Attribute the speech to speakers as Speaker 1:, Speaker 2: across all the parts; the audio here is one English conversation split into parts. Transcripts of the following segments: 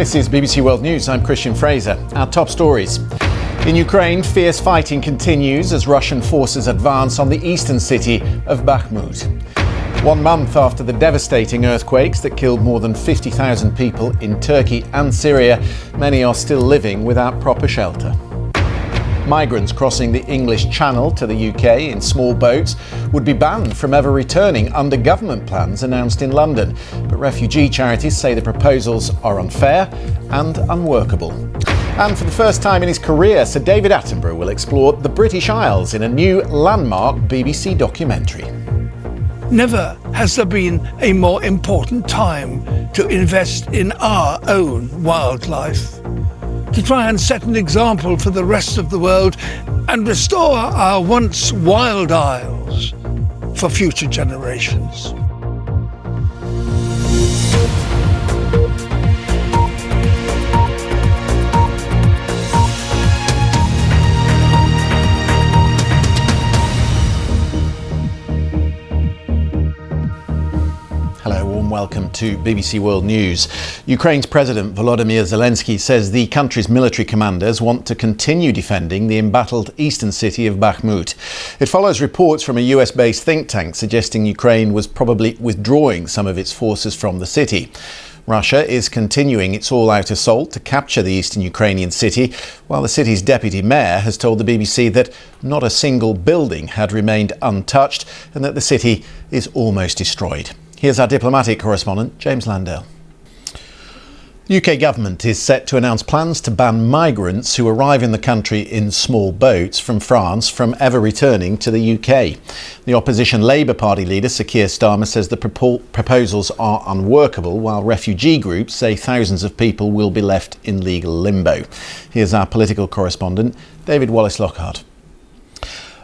Speaker 1: This is BBC World News. I'm Christian Fraser. Our top stories. In Ukraine, fierce fighting continues as Russian forces advance on the eastern city of Bakhmut. 1 month after the devastating earthquakes that killed more than 50,000 people in Turkey and Syria, many are still living without proper shelter. Migrants crossing the English Channel to the UK in small boats would be banned from ever returning under government plans announced in London. But refugee charities say the proposals are unfair and unworkable. And for the first time in his career, Sir David Attenborough will explore the British Isles in a new landmark BBC documentary.
Speaker 2: Never has there been a more important time to invest in our own wildlife, to try and set an example for the rest of the world and restore our once wild isles for future generations.
Speaker 1: Hello, warm welcome to BBC World News. Ukraine's President Volodymyr Zelensky says the country's military commanders want to continue defending the embattled eastern city of Bakhmut. It follows reports from a US-based think tank suggesting Ukraine was probably withdrawing some of its forces from the city. Russia is continuing its all-out assault to capture the eastern Ukrainian city, while the city's deputy mayor has told the BBC that not a single building had remained untouched and that the city is almost destroyed. Here's our diplomatic correspondent, James Landale. The UK government is set to announce plans to ban migrants who arrive in the country in small boats from France from ever returning to the UK. The opposition Labour Party leader, Sir Keir Starmer, says the proposals are unworkable, while refugee groups say thousands of people will be left in legal limbo. Here's our political correspondent, David Wallace-Lockhart.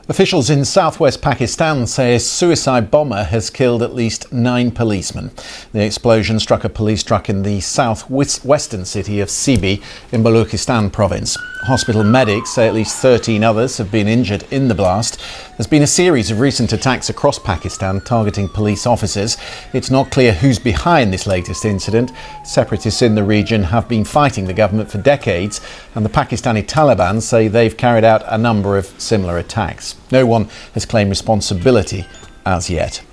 Speaker 1: Officials in southwest Pakistan say a suicide bomber has killed at least 9 policemen. The explosion struck a police truck in the southwestern city of Sibi in Balochistan province. Hospital medics say at least 13 others have been injured in the blast. There's been a series of recent attacks across Pakistan targeting police officers. It's not clear who's behind this latest incident. Separatists in the region have been fighting the government for decades, and the Pakistani Taliban say they've carried out a number of similar attacks. No one has claimed responsibility as yet.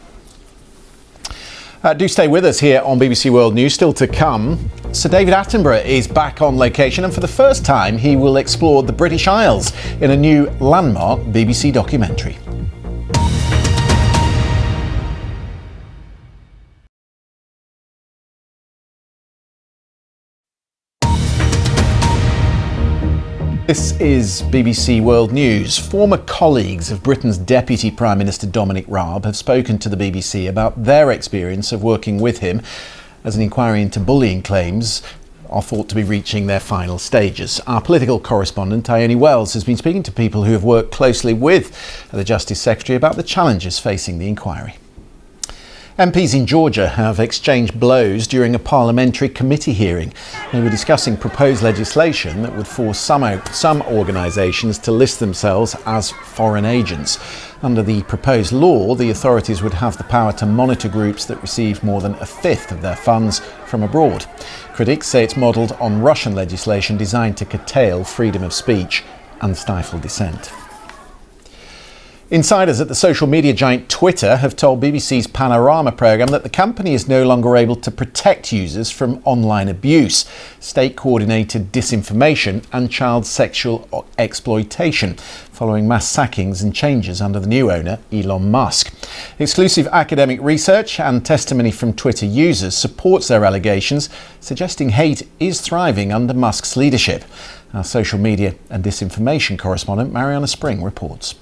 Speaker 1: Do stay with us here on BBC World News. Still to come, Sir David Attenborough is back on location, and for the first time he will explore the British Isles in a new landmark BBC documentary. This is BBC World News. Former colleagues of Britain's Deputy Prime Minister Dominic Raab have spoken to the BBC about their experience of working with him as an inquiry into bullying claims are thought to be reaching their final stages. Our political correspondent, Ione Wells, has been speaking to people who have worked closely with the Justice Secretary about the challenges facing the inquiry. MPs in Georgia have exchanged blows during a parliamentary committee hearing. They were discussing proposed legislation that would force some organisations to list themselves as foreign agents. Under the proposed law, the authorities would have the power to monitor groups that receive more than a fifth of their funds from abroad. Critics say it's modelled on Russian legislation designed to curtail freedom of speech and stifle dissent. Insiders at the social media giant Twitter have told BBC's Panorama programme that the company is no longer able to protect users from online abuse, state-coordinated disinformation and child sexual exploitation, following mass sackings and changes under the new owner, Elon Musk. Exclusive academic research and testimony from Twitter users supports their allegations, suggesting hate is thriving under Musk's leadership. Our social media and disinformation correspondent, Mariana Spring, reports.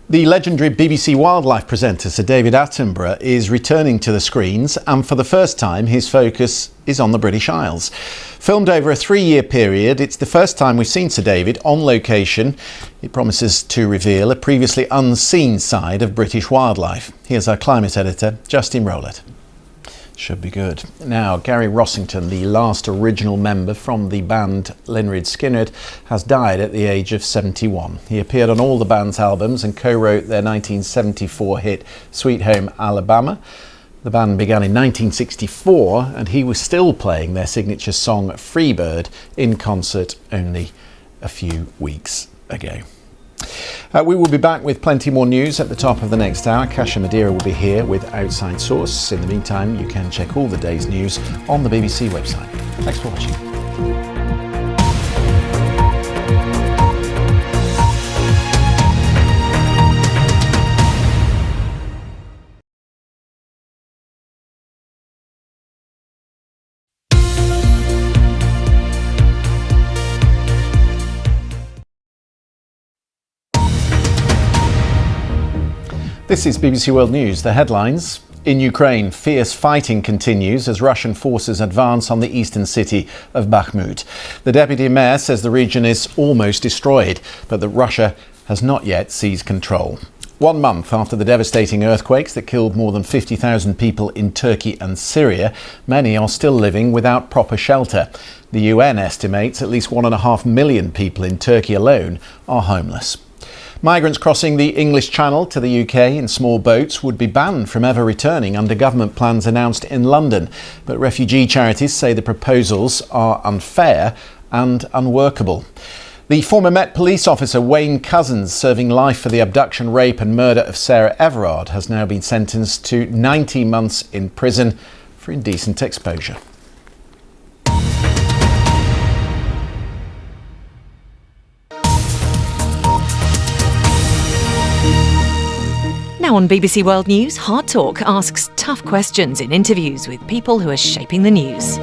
Speaker 1: The legendary BBC wildlife presenter Sir David Attenborough is returning to the screens, and for the first time his focus is on the British Isles. Filmed over a 3-year period, it's the first time we've seen Sir David on location. It promises to reveal a previously unseen side of British wildlife. Here's our climate editor, Justin Rowlett. Should be good. Now, Gary Rossington, the last original member from the band Leonard Skinner, has died at the age of 71. He appeared on all the band's albums and co-wrote their 1974 hit Sweet Home Alabama. The band began in 1964 and he was still playing their signature song Freebird in concert only a few weeks ago. We will be back with plenty more news at the top of the next hour. Kasia Madeira will be here with Outside Source. In the meantime, you can check all the day's news on the BBC website. Thanks for watching. This is BBC World News. The headlines. In Ukraine, fierce fighting continues as Russian forces advance on the eastern city of Bakhmut. The deputy mayor says the region is almost destroyed, but that Russia has not yet seized control. 1 month after the devastating earthquakes that killed more than 50,000 people in Turkey and Syria, many are still living without proper shelter. The UN estimates at least 1.5 million people in Turkey alone are homeless. Migrants crossing the English Channel to the UK in small boats would be banned from ever returning under government plans announced in London. But refugee charities say the proposals are unfair and unworkable. The former Met police officer Wayne Couzens, serving life for the abduction, rape and murder of Sarah Everard, has now been sentenced to 90 months in prison for indecent exposure.
Speaker 3: Now on BBC World News, Hard Talk asks tough questions in interviews with people who are shaping the news.